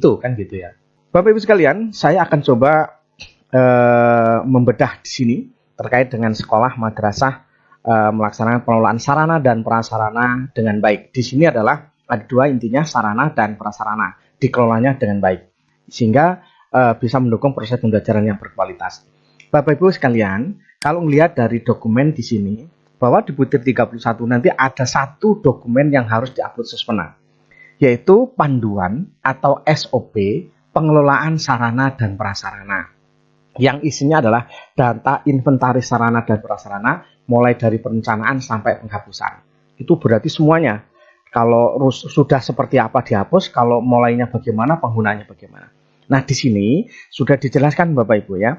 Itu kan gitu ya. Bapak Ibu sekalian, saya akan coba membedah di sini terkait dengan sekolah madrasah melaksanakan pengelolaan sarana dan prasarana dengan baik. Di sini adalah ada dua intinya, sarana dan prasarana, dikelolanya dengan baik sehingga bisa mendukung proses pembelajaran yang berkualitas. Bapak Ibu sekalian, kalau melihat dari dokumen di sini bahwa di butir 31 nanti ada satu dokumen yang harus diupload Suspena, yaitu panduan atau SOP pengelolaan sarana dan prasarana. Yang isinya adalah data inventaris sarana dan prasarana mulai dari perencanaan sampai penghapusan. Itu berarti semuanya. Kalau sudah seperti apa dihapus, kalau mulainya bagaimana, penggunaannya bagaimana. Nah, di sini sudah dijelaskan Bapak Ibu ya.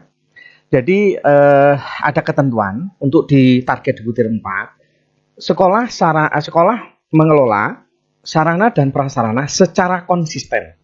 Jadi ada ketentuan untuk di target di butir 4, sekolah mengelola sarana dan prasarana secara konsisten.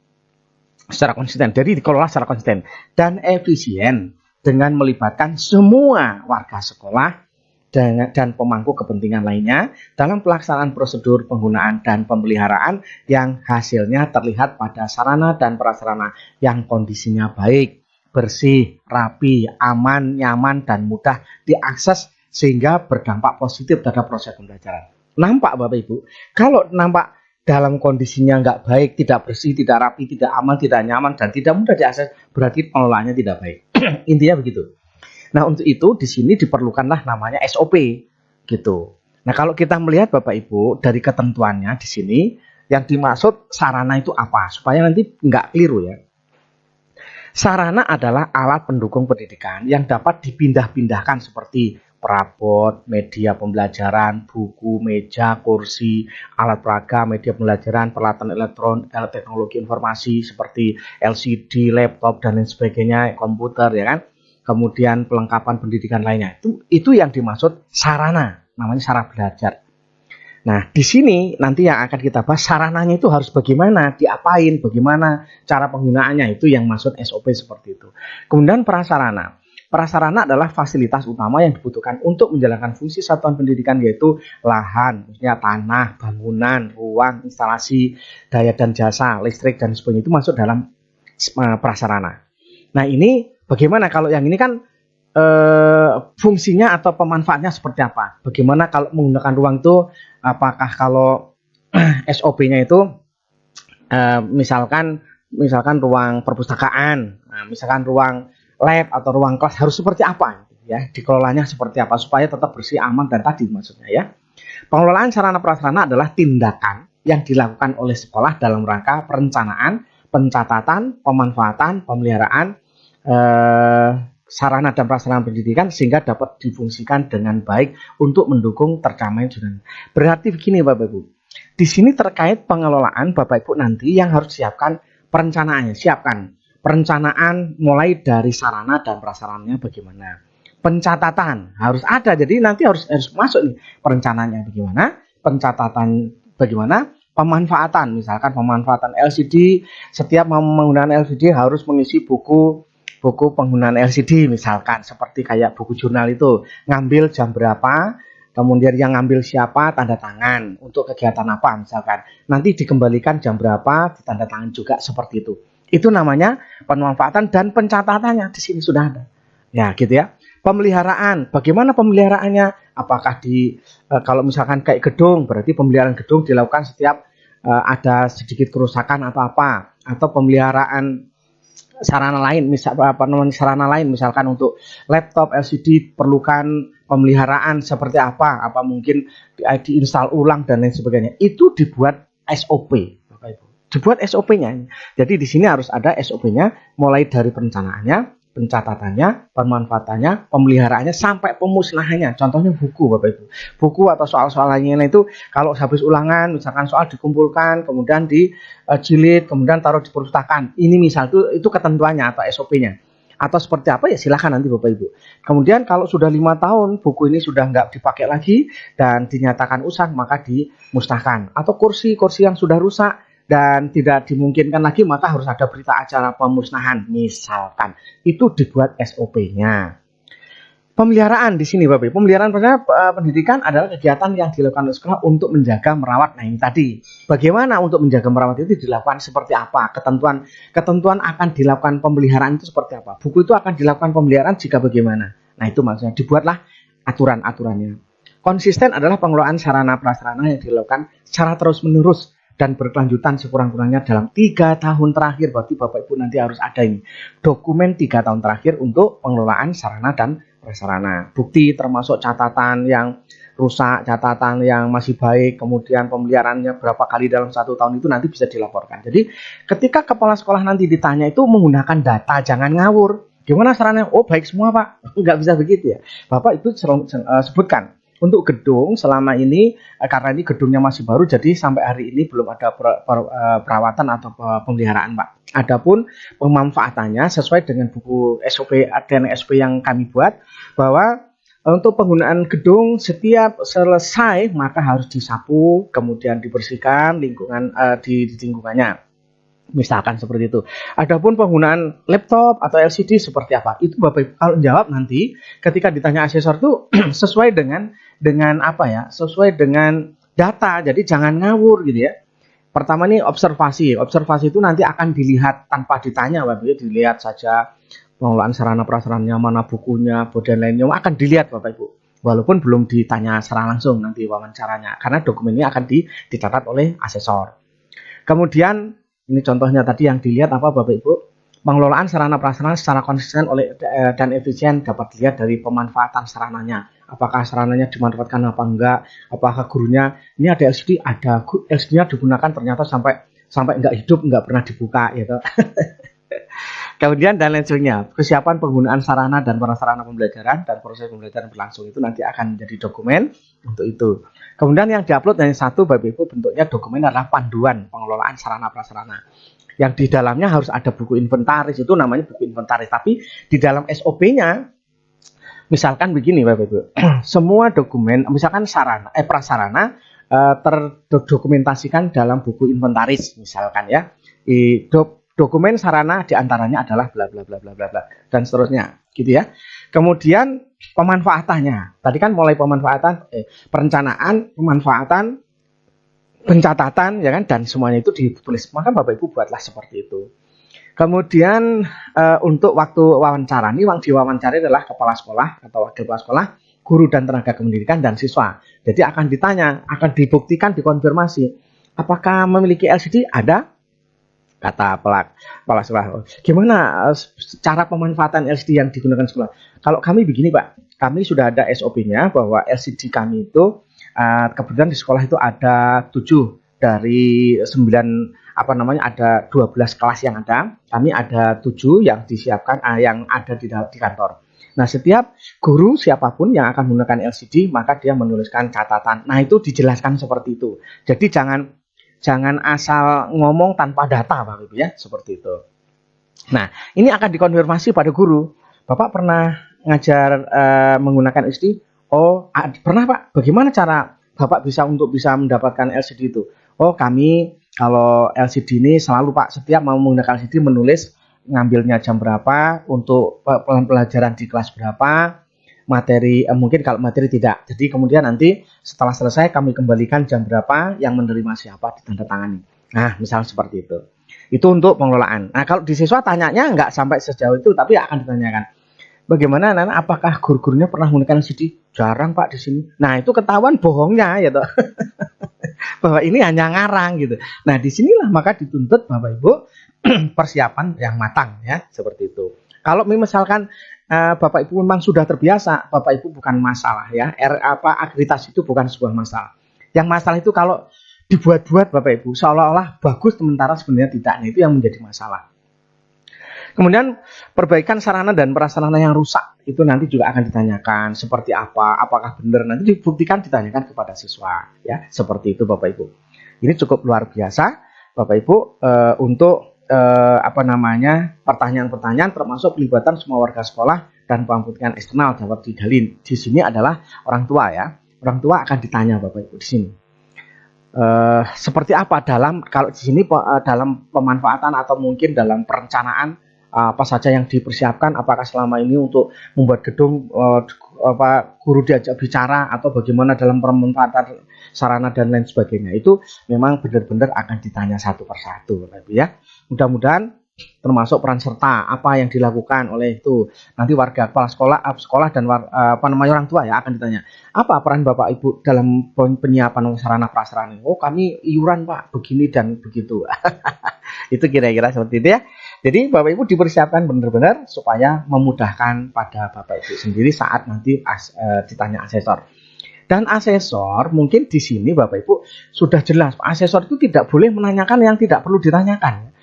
Jadi dikelola secara konsisten dan efisien dengan melibatkan semua warga sekolah dan pemangku kepentingan lainnya dalam pelaksanaan prosedur penggunaan dan pemeliharaan yang hasilnya terlihat pada sarana dan prasarana yang kondisinya baik, bersih, rapi, aman, nyaman, dan mudah diakses sehingga berdampak positif terhadap proses pembelajaran. Nampak Bapak Ibu? Kalau nampak dalam kondisinya nggak baik, tidak bersih, tidak rapi, tidak aman, tidak nyaman, dan tidak mudah diakses, berarti pengelolaannya tidak baik. Intinya begitu. Nah, untuk itu di sini diperlukanlah namanya SOP gitu. Nah, kalau kita melihat Bapak Ibu dari ketentuannya di sini, yang dimaksud sarana itu apa? Supaya nanti nggak keliru ya. Sarana adalah alat pendukung pendidikan yang dapat dipindah-pindahkan seperti perabot, media pembelajaran, buku, meja, kursi, alat peraga, media pembelajaran, peralatan teknologi informasi seperti LCD, laptop, dan lain sebagainya, komputer, ya kan? Kemudian pelengkapan pendidikan lainnya. Itu yang dimaksud sarana, namanya sarana belajar. Nah, di sini nanti yang akan kita bahas sarananya itu harus bagaimana, diapain, bagaimana cara penggunaannya, itu yang maksud SOP seperti itu. Kemudian prasarana. Prasarana adalah fasilitas utama yang dibutuhkan untuk menjalankan fungsi satuan pendidikan, yaitu lahan, maksudnya tanah, bangunan, ruang, instalasi, daya dan jasa, listrik, dan sebagainya. Itu masuk dalam prasarana. Nah, ini bagaimana kalau yang ini kan fungsinya atau pemanfaatnya seperti apa? Bagaimana kalau menggunakan ruang itu, apakah kalau SOP-nya itu misalkan ruang perpustakaan, misalkan ruang lab atau ruang kelas harus seperti apa ya, dikelolanya seperti apa supaya tetap bersih, aman, dan tadi maksudnya ya. Pengelolaan sarana prasarana adalah tindakan yang dilakukan oleh sekolah dalam rangka perencanaan, pencatatan, pemanfaatan, pemeliharaan sarana dan prasarana pendidikan sehingga dapat difungsikan dengan baik untuk mendukung tercapainya tujuan. Berarti begini Bapak Ibu. Di sini terkait pengelolaan Bapak Ibu nanti yang harus siapkan perencanaannya, siapkan perencanaan mulai dari sarana dan prasarananya bagaimana. Pencatatan harus ada, jadi nanti harus masuk nih perencanaannya bagaimana, pencatatan bagaimana, pemanfaatan, misalkan pemanfaatan LCD, setiap menggunakan LCD harus mengisi buku penggunaan LCD misalkan, seperti kayak buku jurnal itu, ngambil jam berapa, kemudian yang ngambil siapa, tanda tangan, untuk kegiatan apa misalkan, nanti dikembalikan jam berapa, ditanda tangan juga seperti itu. Itu namanya pemanfaatan dan pencatatannya di sini sudah ada. Ya, gitu ya. Pemeliharaan, bagaimana pemeliharaannya? Apakah kalau misalkan kayak gedung, berarti pemeliharaan gedung dilakukan setiap ada sedikit kerusakan atau apa, atau pemeliharaan sarana lain, misalkan untuk laptop LCD perlukan pemeliharaan seperti apa mungkin diinstal ulang dan lain sebagainya. Itu dibuat SOP. Dibuat SOP-nya. Jadi di sini harus ada SOP-nya mulai dari perencanaannya, pencatatannya, pemanfaatannya, pemeliharaannya sampai pemusnahannya. Contohnya buku Bapak Ibu. Buku atau soal-soal lainnya itu kalau habis ulangan, misalkan soal dikumpulkan, kemudian dijilid, kemudian taruh di perpustakaan. Ini misal itu ketentuannya atau SOP-nya. Atau seperti apa ya silahkan nanti Bapak Ibu. Kemudian kalau sudah 5 tahun buku ini sudah nggak dipakai lagi dan dinyatakan usang, maka dimusnahkan. Atau kursi yang sudah rusak dan tidak dimungkinkan lagi, maka harus ada berita acara pemusnahan misalkan. Itu dibuat SOP-nya. Pemeliharaan di sini, Bapak. Pemeliharaan pendidikan adalah kegiatan yang dilakukan oleh sekolah untuk menjaga merawat. Nah, ini tadi. Bagaimana untuk menjaga merawat itu dilakukan seperti apa? Ketentuan akan dilakukan pemeliharaan itu seperti apa? Buku itu akan dilakukan pemeliharaan jika bagaimana? Nah, itu maksudnya dibuatlah aturan-aturannya. Konsisten adalah pengelolaan sarana prasarana yang dilakukan secara terus-menerus dan berkelanjutan sekurang-kurangnya dalam 3 tahun terakhir. Berarti Bapak Ibu nanti harus ada ini dokumen 3 tahun terakhir untuk pengelolaan sarana dan prasarana. Bukti termasuk catatan yang rusak, catatan yang masih baik, kemudian pemeliharaannya berapa kali dalam 1 tahun itu nanti bisa dilaporkan. Jadi ketika kepala sekolah nanti ditanya itu menggunakan data, jangan ngawur. Gimana sarannya? Oh, baik semua, Pak. Nggak bisa begitu ya. Bapak Ibu sebutkan. Untuk gedung selama ini, karena ini gedungnya masih baru, jadi sampai hari ini belum ada perawatan atau pemeliharaan, Pak. Adapun pemanfaatannya sesuai dengan buku SOP dan SP yang kami buat, bahwa untuk penggunaan gedung setiap selesai maka harus disapu, kemudian dibersihkan lingkungan di lingkungannya. Misalkan seperti itu. Adapun penggunaan laptop atau LCD seperti apa? Itu Bapak Ibu kalau jawab nanti ketika ditanya asesor itu sesuai dengan apa ya? Sesuai dengan data. Jadi jangan ngawur gitu ya. Pertama nih observasi. Observasi itu nanti akan dilihat tanpa ditanya, Bapak Ibu. Dilihat saja pengelolaan sarana prasarananya, mana bukunya, dan lainnya akan dilihat, Bapak Ibu. Walaupun belum ditanya secara langsung nanti wawancaranya, karena dokumen ini akan dicatat oleh asesor. Kemudian ini contohnya tadi yang dilihat apa Bapak Ibu? Pengelolaan sarana prasarana secara konsisten dan efisien dapat dilihat dari pemanfaatan sarananya. Apakah sarananya dimanfaatkan apa enggak? Apakah gurunya ini ada LCD, ada LCD-nya digunakan ternyata sampai enggak hidup, enggak pernah dibuka gitu. Kemudian dan lain sebagainya. Kesiapan penggunaan sarana dan prasarana pembelajaran dan proses pembelajaran berlangsung itu nanti akan menjadi dokumen untuk itu. Kemudian yang diupload yang satu Bapak Ibu bentuknya dokumen adalah panduan pengelolaan sarana prasarana. Yang di dalamnya harus ada buku inventaris, itu namanya buku inventaris. Tapi di dalam SOP-nya misalkan begini Bapak Ibu. Semua dokumen misalkan prasarana terdokumentasikan dalam buku inventaris misalkan ya. Dokumen sarana diantaranya adalah bla bla bla bla bla bla dan seterusnya gitu ya. Kemudian pemanfaatannya. Tadi kan mulai pemanfaatan, perencanaan, pemanfaatan, pencatatan ya kan, dan semuanya itu ditulis. Maka Bapak Ibu buatlah seperti itu. Kemudian untuk waktu wawancara, ini yang diwawancara adalah kepala sekolah atau wakil kepala sekolah, guru dan tenaga kependidikan dan siswa. Jadi akan ditanya, akan dibuktikan, dikonfirmasi apakah memiliki LCD? Ada? Kata kepala sekolah. Gimana cara pemanfaatan LCD yang digunakan sekolah? Kalau kami begini Pak, kami sudah ada SOP-nya bahwa LCD kami itu kebetulan di sekolah itu ada 7 dari 9 ada 12 kelas yang ada. Kami ada 7 yang disiapkan yang ada di kantor. Nah, setiap guru siapapun yang akan menggunakan LCD maka dia menuliskan catatan. Nah, itu dijelaskan seperti itu. Jadi jangan asal ngomong tanpa data Bapak Ibu ya, seperti itu. Nah, ini akan dikonfirmasi pada guru. Bapak pernah ngajar menggunakan LCD? Oh, pernah Pak. Bagaimana cara Bapak bisa mendapatkan LCD itu? Oh, kami kalau LCD ini selalu Pak, setiap mau menggunakan LCD menulis ngambilnya jam berapa, untuk pelajaran di kelas berapa, materi mungkin kalau materi tidak. Jadi kemudian nanti setelah selesai kami kembalikan jam berapa, yang menerima siapa, ditandatangani. Nah, misal seperti itu. Itu untuk pengelolaan. Nah, kalau di siswa tanyanya nggak sampai sejauh itu, tapi akan ditanyakan. Bagaimana Nana, apakah guru-gurunya pernah menggunakan LCD? Jarang Pak di sini. Nah, itu ketahuan bohongnya ya toh. Bahwa ini hanya ngarang gitu. Nah, disinilah maka dituntut Bapak Ibu persiapan yang matang ya, seperti itu. Kalau misalkan Bapak Ibu memang sudah terbiasa, Bapak Ibu bukan masalah ya. Akreditasi itu bukan sebuah masalah. Yang masalah itu kalau dibuat-buat Bapak Ibu seolah-olah bagus sementara sebenarnya tidak. Nah, itu yang menjadi masalah. Kemudian perbaikan sarana dan prasarana yang rusak itu nanti juga akan ditanyakan seperti apa, apakah benar, nanti dibuktikan, ditanyakan kepada siswa ya, seperti itu Bapak Ibu. Ini cukup luar biasa Bapak Ibu untuk pertanyaan-pertanyaan termasuk pelibatan semua warga sekolah dan pembuktian eksternal dapat digali. Di sini adalah orang tua ya. Orang tua akan ditanya Bapak Ibu di sini. Seperti apa kalau di sini dalam pemanfaatan atau mungkin dalam perencanaan apa saja yang dipersiapkan, apakah selama ini untuk membuat gedung guru diajak bicara atau bagaimana dalam pemanfaatan sarana dan lain sebagainya, itu memang benar-benar akan ditanya satu persatu ya. Mudah-mudahan termasuk peran serta apa yang dilakukan oleh itu nanti warga kepala sekolah dan orang tua ya akan ditanya apa peran Bapak Ibu dalam penyiapan sarana prasarana. Oh, kami iuran Pak begini dan begitu. Itu kira-kira seperti itu ya. Jadi Bapak Ibu dipersiapkan benar-benar supaya memudahkan pada Bapak Ibu sendiri saat nanti ditanya asesor. Dan asesor mungkin di sini Bapak Ibu sudah jelas, asesor itu tidak boleh menanyakan yang tidak perlu ditanyakan.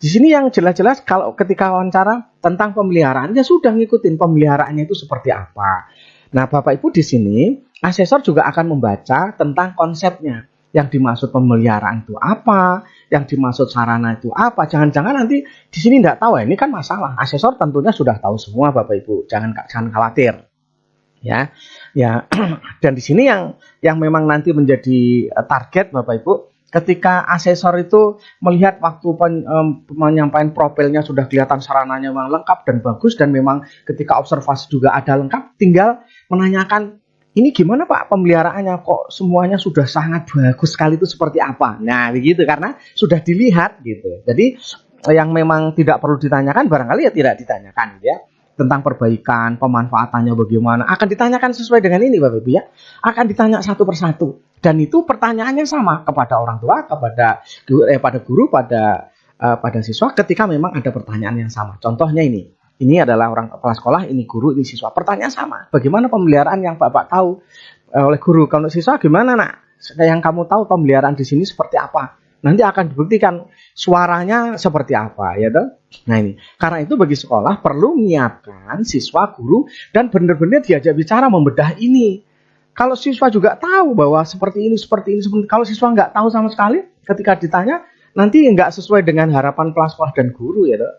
Di sini yang jelas-jelas kalau ketika wawancara tentang pemeliharaan ya sudah ngikutin pemeliharaannya itu seperti apa. Nah, Bapak Ibu di sini asesor juga akan membaca tentang konsepnya. Yang dimaksud pemeliharaan itu apa, yang dimaksud sarana itu apa. Jangan-jangan nanti di sini tidak tahu, ini kan masalah. Asesor tentunya sudah tahu semua Bapak Ibu, jangan khawatir. Ya. Dan di sini yang memang nanti menjadi target Bapak Ibu, ketika asesor itu melihat waktu penyampaian profilnya sudah kelihatan sarananya memang lengkap dan bagus, dan memang ketika observasi juga ada lengkap, tinggal menanyakan, ini gimana Pak pemeliharaannya, kok semuanya sudah sangat bagus sekali, itu seperti apa? Nah begitu, karena sudah dilihat gitu. Jadi yang memang tidak perlu ditanyakan barangkali ya tidak ditanyakan ya. Tentang perbaikan, pemanfaatannya bagaimana, akan ditanyakan sesuai dengan ini Bapak Ibu ya. Akan ditanya satu persatu. Dan itu pertanyaannya sama kepada orang tua, pada guru, pada siswa ketika memang ada pertanyaan yang sama. Contohnya ini adalah orang kepala sekolah, ini guru, ini siswa. Pertanyaan sama. Bagaimana pemeliharaan yang Bapak tahu oleh guru? Kalau siswa gimana Nak? Yang kamu tahu pemeliharaan di sini seperti apa? Nanti akan dibuktikan suaranya seperti apa ya toh. Nah ini, karena itu bagi sekolah perlu menyiapkan siswa, guru, dan benar-benar diajak bicara membedah ini. Kalau siswa juga tahu bahwa seperti ini. Kalau siswa nggak tahu sama sekali, ketika ditanya nanti nggak sesuai dengan harapan kepala sekolah dan guru ya toh.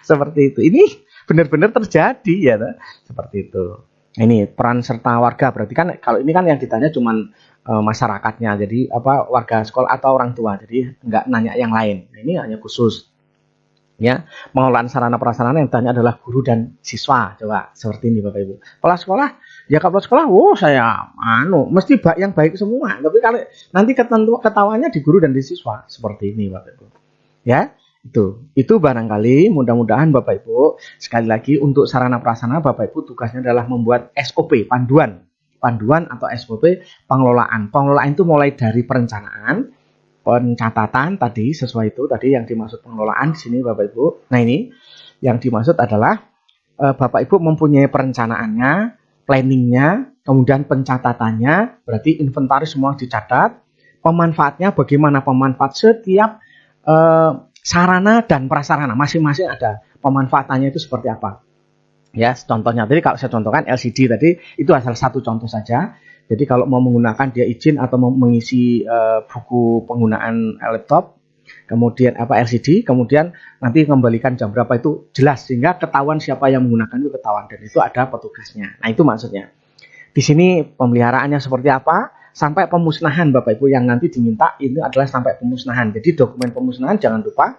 Seperti itu. Ini benar-benar terjadi ya toh. Seperti itu. Ini peran serta warga, berarti kan kalau ini kan yang ditanya cuman masyarakatnya, jadi warga sekolah atau orang tua, jadi nggak nanya yang lain. Nah, ini hanya khusus ya pengelolaan sarana prasarana yang ditanya adalah guru dan siswa. Coba seperti ini Bapak Ibu. Kepala sekolah ya, kepala sekolah, saya mesti yang baik semua, tapi kalau nanti ketawanya di guru dan di siswa, seperti ini Bapak Ibu ya. Itu barangkali mudah-mudahan Bapak Ibu sekali lagi untuk sarana prasarana Bapak Ibu tugasnya adalah membuat SOP, panduan atau SOP pengelolaan. Pengelolaan itu mulai dari perencanaan, pencatatan tadi, sesuai itu tadi yang dimaksud pengelolaan di sini Bapak Ibu. Nah, ini yang dimaksud adalah Bapak Ibu mempunyai perencanaannya, planningnya, kemudian pencatatannya, berarti inventaris semua dicatat, pemanfaatnya bagaimana pemanfaat setiap sarana dan prasarana, masing-masing ada pemanfaatannya itu seperti apa. Ya, contohnya tadi kalau saya contohkan LCD tadi, itu salah satu contoh saja. Jadi kalau mau menggunakan dia izin atau mau mengisi buku penggunaan laptop, kemudian LCD, kemudian nanti kembalikan jam berapa, itu jelas sehingga ketahuan siapa yang menggunakan itu ketahuan, dan itu ada petugasnya. Nah, itu maksudnya. Di sini pemeliharaannya seperti apa? Sampai pemusnahan Bapak Ibu, yang nanti diminta ini adalah sampai pemusnahan. Jadi dokumen pemusnahan jangan lupa,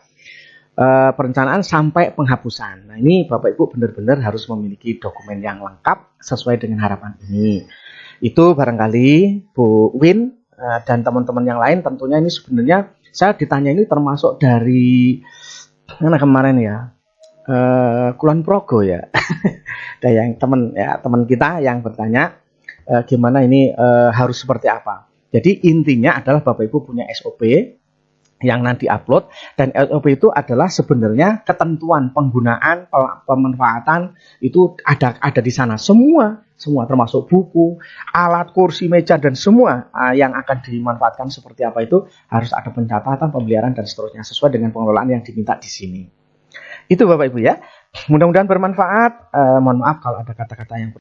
perencanaan sampai penghapusan. Nah, ini Bapak Ibu benar-benar harus memiliki dokumen yang lengkap sesuai dengan harapan ini. Itu barangkali Bu Win dan teman-teman yang lain, tentunya ini sebenarnya saya ditanya ini termasuk dari mana kemarin ya, Kulon Progo ya. Ada yang teman kita yang bertanya gimana ini harus seperti apa. Jadi intinya adalah Bapak Ibu punya SOP yang nanti upload, dan SOP itu adalah sebenarnya ketentuan penggunaan, pemanfaatan itu ada di sana semua termasuk buku, alat, kursi, meja, dan semua yang akan dimanfaatkan seperti apa itu harus ada pencatatan, pemeliharaan, dan seterusnya sesuai dengan pengelolaan yang diminta di sini. Itu Bapak Ibu ya. Mudah-mudahan bermanfaat. Mohon maaf kalau ada kata-kata yang